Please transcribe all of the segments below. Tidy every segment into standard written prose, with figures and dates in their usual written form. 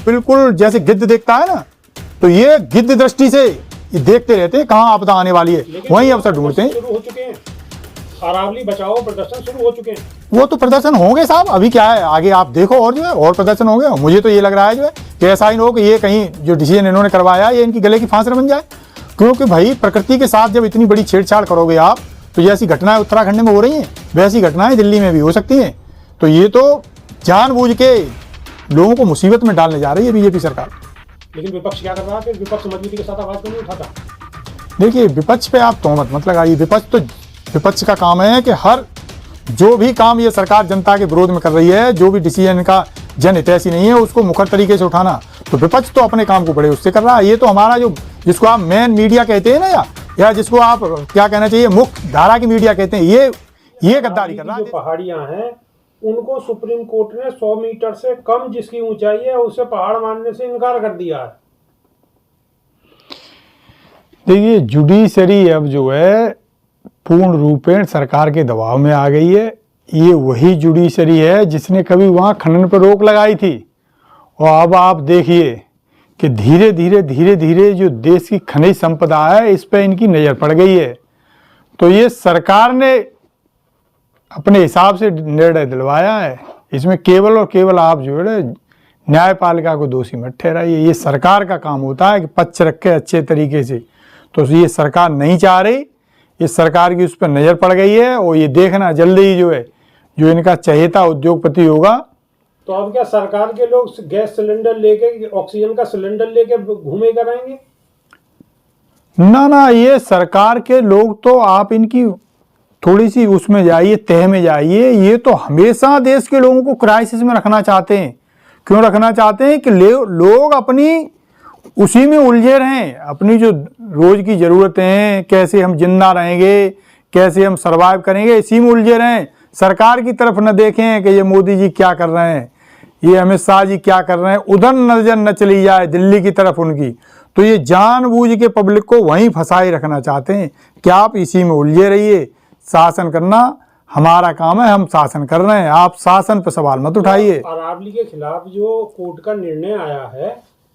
बिल्कुल जैसे गिद्ध देखता है ना, तो ये गिद्ध दृष्टि से ये देखते रहते हैं कहाँ आपदा आने वाली है, वहीं अवसर ढूंढते हैं। शुरू हो चुके हैं, अरावली बचाओ प्रदर्शन शुरू हो चुके हैं। वो तो प्रदर्शन होंगे साहब, अभी क्या है आगे आप देखो, और जो है और प्रदर्शन होंगे। मुझे तो ये लग रहा है जो है कि ऐसा ही ना हो कि ये कहीं जो डिसीजन इन्होंने करवाया ये इनकी गले की फांस न बन जाए, क्योंकि भाई प्रकृति के साथ जब इतनी बड़ी छेड़छाड़ करोगे आप, तो जैसी घटनाएं उत्तराखंड में हो रही हैं वैसी घटनाएं दिल्ली में भी हो सकती हैं। तो ये तो जानबूझ के लोगों को मुसीबत में डालने जा रही है बीजेपी सरकार। लेकिन विपक्ष क्या कर रहा है? फिर विपक्ष मजबूती के साथ आवाज क्यों नहीं उठाता? देखिए, विपक्ष पे आप तोहमत मत लगाइए। विपक्ष का काम है कि हर जो भी काम ये सरकार जनता के विरोध में कर रही है, जो भी डिसीजन का जनहितैषी नहीं है, उसको मुखर तरीके से उठाना। तो विपक्ष तो अपने काम को बड़े उससे कर रहा है। ये तो हमारा जो जिसको आप मेन मीडिया कहते हैं ना, या जिसको आप क्या कहना चाहिए मुख्य धारा की मीडिया कहते हैं, ये गद्दारी कर रहा है। जो पहाड़ियां हैं उनको सुप्रीम कोर्ट ने 100 मीटर से कम जिसकी ऊंचाई है उसे पहाड़ मानने से इनकार कर दिया है। देखिए, जुडिशरी अब जो है पूर्ण रूपेण सरकार के दबाव में आ गई है। ये वही जुडिशरी है जिसने कभी वहाँ खनन पर रोक लगाई थी, और अब आप देखिए कि धीरे धीरे जो देश की खनिज संपदा है इस पर इनकी नज़र पड़ गई है। तो ये सरकार ने अपने हिसाब से निर्णय दिलवाया है। इसमें केवल और केवल आप जो है न्यायपालिका को दोषी मत ठहराइए। ये सरकार का काम होता है कि पक्ष रखे अच्छे तरीके से। तो ये सरकार नहीं चाह रही, इस सरकार की उस पर नज़र पड़ गई है, और ये देखना जल्दी ही जो है जो इनका चहेता उद्योगपति होगा। तो अब क्या सरकार के लोग गैस सिलेंडर लेके, ऑक्सीजन का सिलेंडर लेके घूमे कराएंगे? ना, ये सरकार के लोग तो आप इनकी थोड़ी सी उसमें जाइए, तह में जाइए। ये तो हमेशा देश के लोगों को क्राइसिस में रखना चाहते हैं। क्यों रखना चाहते हैं? कि लोग अपनी उसी में उलझे रहें। अपनी जो रोज की ज़रूरतें हैं, कैसे हम जिंदा रहेंगे, कैसे हम सरवाइव करेंगे, इसी में उलझे रहें। सरकार की तरफ न देखें कि ये मोदी जी क्या कर रहे हैं, ये अमित शाह जी क्या कर रहे हैं, उधर नजर न चली जाए दिल्ली की तरफ उनकी। तो ये जानबूझ के पब्लिक को वहीं फंसाए रखना चाहते हैं कि आप इसी में उलझे रहिए। शासन करना हमारा काम है, हम शासन कर रहे हैं, आप शासन पर सवाल मत उठाइए। अरावली के खिलाफ जो कोर्ट का निर्णय आया है,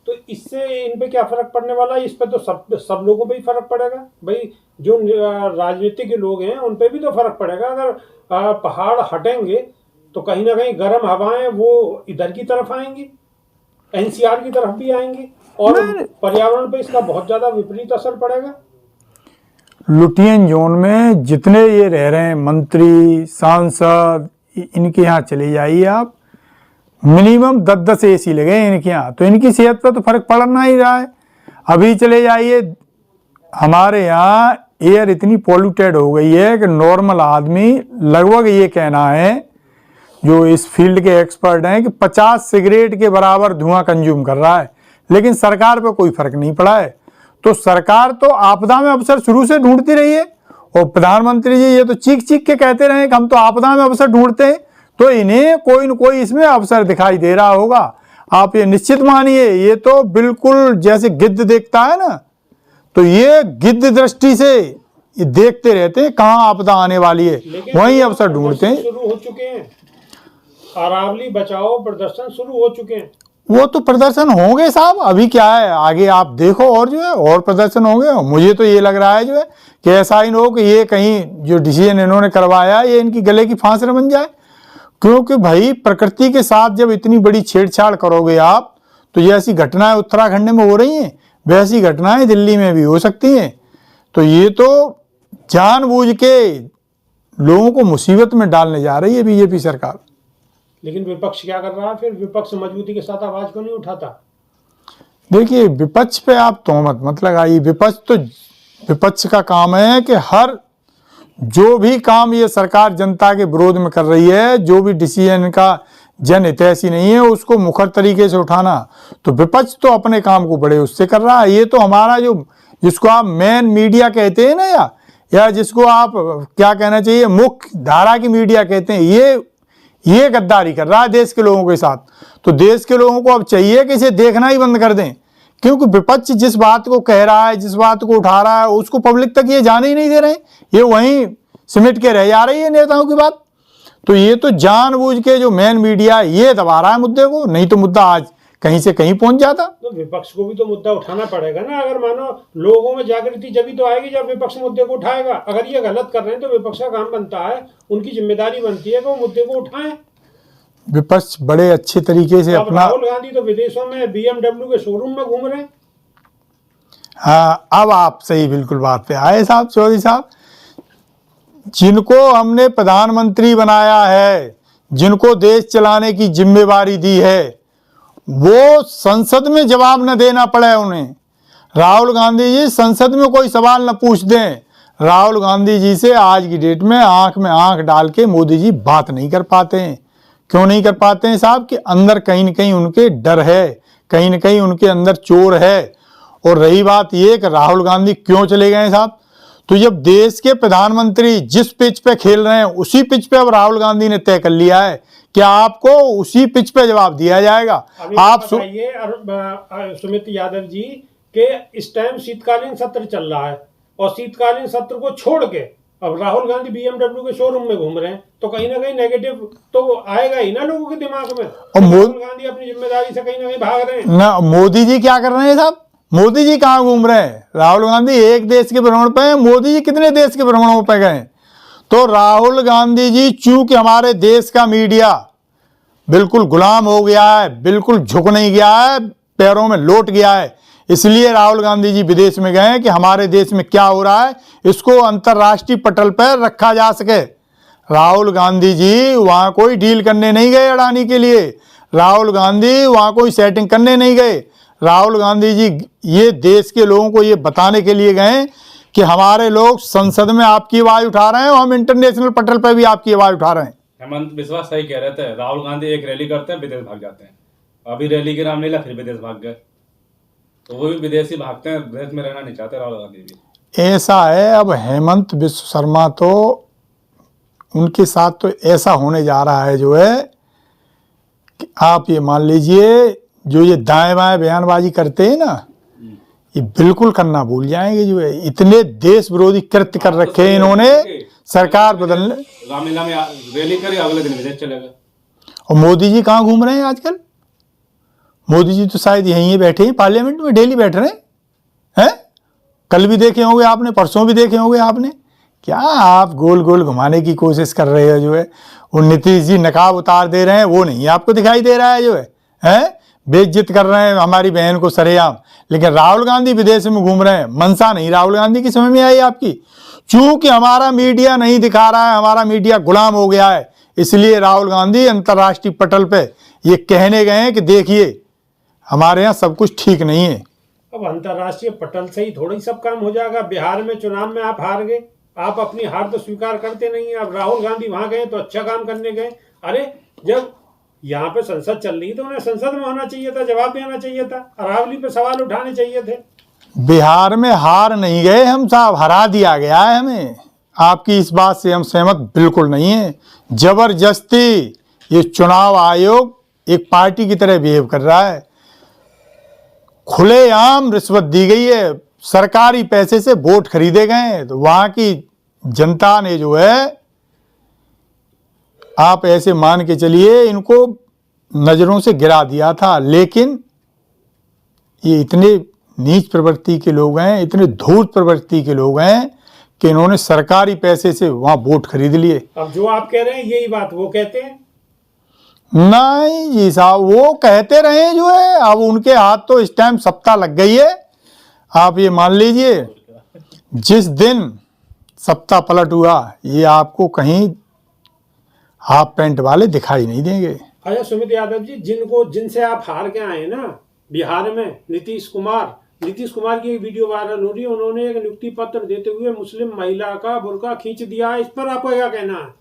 तो इससे इन पे क्या फर्क पड़ने वाला है? इस पे तो सब लोगों पे ही फर्क पड़ेगा भाई। जो राजनीतिक के लोग हैं उन पे भी तो फर्क पड़ेगा। अगर पहाड़ हटेंगे तो कहीं ना कहीं गर्म हवाएं वो इधर की तरफ आएंगी, एनसीआर की तरफ भी आएंगी, और पर्यावरण पे इसका बहुत ज्यादा विपरीत असर पड़ेगा। लुटियन जोन में जितने ये रह रहे हैं मंत्री, सांसद, इनके यहाँ चले जाइए आप, मिनिमम 10-10 एसी लगे इनके यहाँ, तो इनकी सेहत पर तो फर्क पड़ ही रहा है। अभी चले जाइए, हमारे यहाँ एयर इतनी पॉल्यूटेड हो गई है कि नॉर्मल आदमी, लगभग ये कहना है जो इस फील्ड के एक्सपर्ट हैं, कि 50 सिगरेट के बराबर धुआं कंज्यूम कर रहा है, लेकिन सरकार पर कोई फर्क नहीं पड़ा है। तो सरकार तो आपदा में अवसर शुरू से ढूंढती रही है, और प्रधानमंत्री जी ये तो चीख चीख के कहते रहे कि हम तो आपदा में अवसर ढूंढते हैं। तो इन्हें कोई न कोई इसमें अवसर दिखाई दे रहा होगा। आप ये निश्चित मानिए, ये तो बिल्कुल जैसे गिद्ध देखता है ना, तो ये गिद्ध दृष्टि से ये देखते रहते हैं कहाँ आपदा आने वाली है, वहीं अवसर ढूंढते हैं। शुरू हो चुके हैं, अरावली बचाओ प्रदर्शन शुरू हो चुके हैं। वो तो प्रदर्शन होंगे साहब, अभी क्या है आगे आप देखो, और जो है और प्रदर्शन होंगे। मुझे तो ये लग रहा है जो है कि ऐसा ही ना हो कि ये कहीं जो डिसीजन इन्होंने करवाया ये इनकी गले की फांस न बन जाए, क्योंकि भाई प्रकृति के साथ जब इतनी बड़ी छेड़छाड़ करोगे आप, तो जैसी घटनाएं उत्तराखंड में हो रही हैं वैसी घटनाएं दिल्ली में भी हो सकती हैं। तो ये तो जानबूझ के लोगों को मुसीबत में डालने जा रही है बीजेपी सरकार। लेकिन विपक्ष क्या कर रहा है? फिर विपक्ष मजबूती के साथ आवाज क्यों नहीं उठाता? देखिए, विपक्ष पे आप तोहमत मत लगाइए। विपक्ष का काम है कि हर जो भी काम ये सरकार जनता के विरोध में कर रही है, जो भी डिसीजन का जनहितैषी नहीं है, उसको मुखर तरीके से उठाना। तो विपक्ष तो अपने काम को बड़े उससे कर रहा है। ये तो हमारा जो जिसको आप मेन मीडिया कहते हैं ना, या जिसको आप क्या कहना चाहिए मुख्य धारा की मीडिया कहते हैं, ये गद्दारी कर रहा है देश के लोगों के साथ। तो देश के लोगों को अब चाहिए कि इसे देखना ही बंद कर दें, क्योंकि विपक्ष जिस बात को कह रहा है, जिस बात को उठा रहा है, उसको पब्लिक तक ये जाने ही नहीं दे रहे हैं। ये वहीं सिमट के रह जा रही है नेताओं की बात। तो ये तो जानबूझ के जो मेन मीडिया ये दबा रहा है मुद्दे को, नहीं तो मुद्दा आज कहीं से कहीं पहुंच जाता। तो विपक्ष को भी तो मुद्दा उठाना पड़ेगा ना। अगर मानो लोगों में जागृति जब तो आएगी जब विपक्ष मुद्दे को उठाएगा। अगर ये गलत कर रहे हैं तो विपक्ष का काम बनता है, उनकी जिम्मेदारी बनती है कि वो मुद्दे को उठाएं। विपक्ष बड़े अच्छे तरीके से अब अपना, राहुल गांधी तो विदेशों में BMW के शोरूम में घूम रहे हैं। हाँ अब आप सही बिल्कुल बात पे आए साहब, चौधरी साहब। जिनको हमने प्रधानमंत्री बनाया है, जिनको देश चलाने की जिम्मेवारी दी है, वो संसद में जवाब न देना पड़े उन्हें। राहुल गांधी जी संसद में कोई सवाल न पूछ दें। राहुल गांधी जी से आज की डेट में आंख डाल के मोदी जी बात नहीं कर पाते हैं। क्यों नहीं कर पाते हैं साहब? कि अंदर कहीं न कहीं उनके डर है, कहीं न कहीं उनके अंदर चोर है। और रही बात ये कि राहुल गांधी क्यों चले गए साहब, तो जब देश के प्रधानमंत्री जिस पिच पे खेल रहे हैं उसी पिच पे अब राहुल गांधी ने तय कर लिया है कि आपको उसी पिच पे जवाब दिया जाएगा। आप बताइए सुमित यादव जी के इस टाइम शीतकालीन सत्र चल रहा है और शीतकालीन सत्र को छोड़ के अब राहुल गांधी BMW के शोरूम में घूम रहे हैं, तो कहीं ना कहीं नेगेटिव तो आएगा ही ना लोगों के दिमाग में। और राहुल गांधी अपनी जिम्मेदारी से कहीं ना कहीं भाग रहे हैं ना। मोदी जी क्या कर रहे हैं साहब? मोदी जी कहाँ घूम रहे हैं? राहुल गांधी एक देश के भ्रमण पे हैं, मोदी जी कितने देश के भ्रमणों पे गए? तो राहुल गांधी जी चूंकि हमारे देश का मीडिया बिल्कुल गुलाम हो गया है, बिल्कुल झुक नहीं गया है, पैरों में लौट गया है, इसलिए राहुल गांधी जी विदेश में गए कि हमारे देश में क्या हो रहा है इसको अंतर्राष्ट्रीय पटल पर रखा जा सके। राहुल गांधी जी वहां कोई डील करने नहीं गए अडानी के लिए। राहुल गांधी वहां कोई सेटिंग करने नहीं गए। राहुल गांधी जी ये देश के लोगों को ये बताने के लिए गए कि हमारे लोग संसद में आपकी आवाज उठा रहे हैं और हम इंटरनेशनल पटल पर भी आपकी आवाज उठा रहे हैं। हेमंत बिस्वा सही कह रहे थे। राहुल गांधी एक रैली करते हैं विदेश भाग जाते हैं। अभी रैली के नाम नहीं लिया फिर विदेश भाग गए। तो वो भी विदेशी भागते हैं, देश में रहना नहीं चाहते राहुल गांधी भी। ऐसा है अब हेमंत बिस्व शर्मा तो उनके साथ तो ऐसा होने जा रहा है जो है कि आप ये मान लीजिए जो ये दाएं बाएं बयानबाजी करते हैं ना, ये बिल्कुल करना भूल जाएंगे। जो है इतने देश विरोधी कृत्य कर रखे हैं इन्होंने, सरकार बदलने रामलीला में रैली करी, अगले दिन विदेश चले गए। और मोदी जी कहाँ घूम रहे हैं आजकल? मोदी जी तो शायद यहीं बैठे हैं पार्लियामेंट में, डेली बैठ रहे हैं। कल भी देखे होंगे आपने, परसों भी देखे होंगे आपने। क्या आप गोल गोल घुमाने की कोशिश कर रहे हो? जो है वो नीतीश जी नकाब उतार दे रहे हैं, वो नहीं आपको दिखाई दे रहा है। जो है बेइज्जत कर रहे हैं हमारी बहन को सरेआम। लेकिन राहुल गांधी विदेश में घूम रहे हैं, मंशा नहीं राहुल गांधी की समझ में आई आपकी। चूंकि हमारा मीडिया नहीं दिखा रहा है, हमारा मीडिया गुलाम हो गया है, इसलिए राहुल गांधी अंतर्राष्ट्रीय पटल पे ये कहने गए हैं कि देखिए हमारे यहाँ सब कुछ ठीक नहीं है। अब अंतर्राष्ट्रीय पटल से ही थोड़ा ही सब काम हो जाएगा। बिहार में चुनाव में आप हार गए, आप अपनी हार तो स्वीकार करते नहीं है। अब राहुल गांधी वहां गए तो अच्छा काम करने गए। अरे जब यहाँ पे संसद चल रही तो उन्हें संसद में होना चाहिए था, जवाब देना चाहिए था, अरावली पे सवाल उठाने चाहिए थे। बिहार में हार नहीं गए हम साहब, हरा दिया गया है हमें। आपकी इस बात से हम सहमत बिल्कुल नहीं है। जबरदस्ती ये चुनाव आयोग एक पार्टी की तरह बिहेव कर रहा है। खुलेआम रिश्वत दी गई है, सरकारी पैसे से वोट खरीदे गए हैं। तो वहां की जनता ने जो है, आप ऐसे मान के चलिए, इनको नजरों से गिरा दिया था। लेकिन ये इतने नीच प्रवृत्ति के लोग हैं, इतने धूर्त प्रवृत्ति के लोग हैं कि इन्होंने सरकारी पैसे से वहां वोट खरीद लिए। अब जो आप कह रहे हैं यही बात वो कहते हैं। नहीं जी साहब, वो कहते रहे जो है। अब उनके हाथ तो इस टाइम सत्ता लग गई है। आप ये मान लीजिए जिस दिन सत्ता पलट हुआ, ये आपको कहीं हाफ पैंट वाले दिखाई नहीं देंगे। अच्छा सुमित यादव जी, जिनसे आप हार के आए ना बिहार में, नीतीश कुमार की एक वीडियो वायरल हो रही है। उन्होंने एक नियुक्ति पत्र देते हुए मुस्लिम महिला का बुर्का खींच दिया है। इस पर आपको क्या कहना है?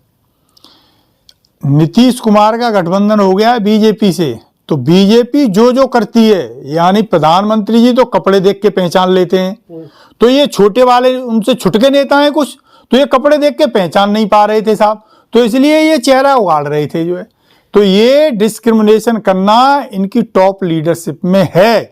नीतीश कुमार का गठबंधन हो गया है बीजेपी से, तो बीजेपी जो जो करती है, यानी प्रधानमंत्री जी तो कपड़े देख के पहचान लेते हैं। तो ये छोटे वाले उनसे छुटके नेता हैं कुछ, तो ये कपड़े देख के पहचान नहीं पा रहे थे साहब, तो इसलिए ये चेहरा उगाड़ रहे थे जो है। तो ये डिस्क्रिमिनेशन करना इनकी टॉप लीडरशिप में है।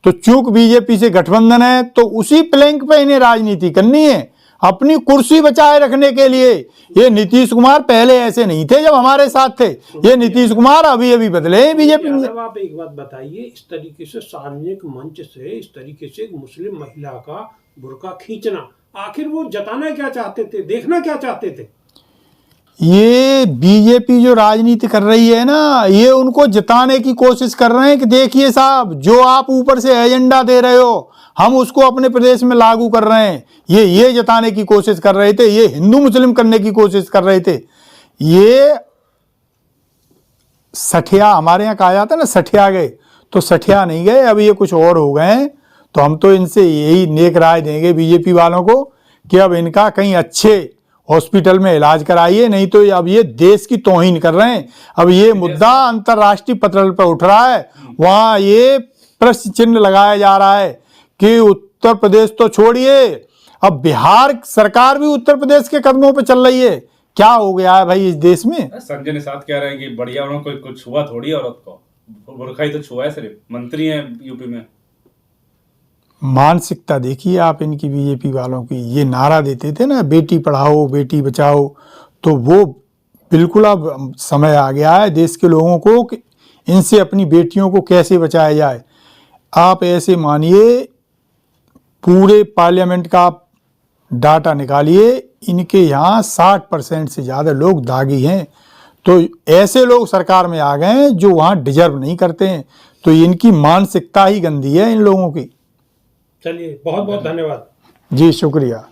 तो चूंकि बीजेपी से गठबंधन है तो उसी प्लैंक पे इन्हें राजनीति करनी है। अपनी कुर्सी बचाए रखने के लिए। ये नीतीश कुमार पहले ऐसे नहीं थे जब हमारे साथ थे, ये नीतीश कुमार अभी अभी बदले हैं बीजेपी में। यादव, आप एक बात बताइए, इस तरीके से सार्वजनिक मंच से इस तरीके से एक मुस्लिम महिला का बुर्का खींचना, आखिर वो जताना क्या चाहते थे, देखना क्या चाहते थे? ये बीजेपी जो राजनीति कर रही है ना, ये उनको जिताने की कोशिश कर रहे हैं कि देखिए साहब, जो आप ऊपर से एजेंडा दे रहे हो हम उसको अपने प्रदेश में लागू कर रहे हैं। ये जताने की कोशिश कर रहे थे, ये हिंदू मुस्लिम करने की कोशिश कर रहे थे। ये सठिया, हमारे यहाँ कहा जाता है ना सठिया गए, तो सठिया नहीं गए, अब ये कुछ और हो गए हैं। तो हम तो इनसे यही नेक राय देंगे बीजेपी वालों को कि अब इनका कहीं अच्छे हॉस्पिटल में इलाज कराइए, नहीं तो अब ये देश की तौहीन कर रहे हैं। अब ये मुद्दा अंतर्राष्ट्रीय पटल पर उठ रहा है, वहाँ ये प्रश्न चिन्ह लगाया जा रहा है कि उत्तर प्रदेश तो छोड़िए, अब बिहार सरकार भी उत्तर प्रदेश के कदमों पे चल रही है। क्या हो गया है भाई इस देश में? संजय निषाद कह रहे हैं कि बढ़िया उन्होंने कोई कुछ छुआ थोड़ी औरत को, बुरखा ही तो छुआ है, सिर्फ मंत्री हैं यूपी में। मानसिकता देखिए आप इनकी बीजेपी वालों की। ये नारा देते थे ना बेटी पढ़ाओ बेटी बचाओ, तो वो बिल्कुल अब समय आ गया है देश के लोगों को कि इनसे अपनी बेटियों को कैसे बचाया जाए। आप ऐसे मानिए पूरे पार्लियामेंट का डाटा निकालिए, इनके यहाँ 60% से ज़्यादा लोग दागी हैं। तो ऐसे लोग सरकार में आ गए हैं जो वहाँ डिजर्व नहीं करते हैं। तो इनकी मानसिकता ही गंदी है इन लोगों की। चलिए, बहुत बहुत धन्यवाद। जी शुक्रिया।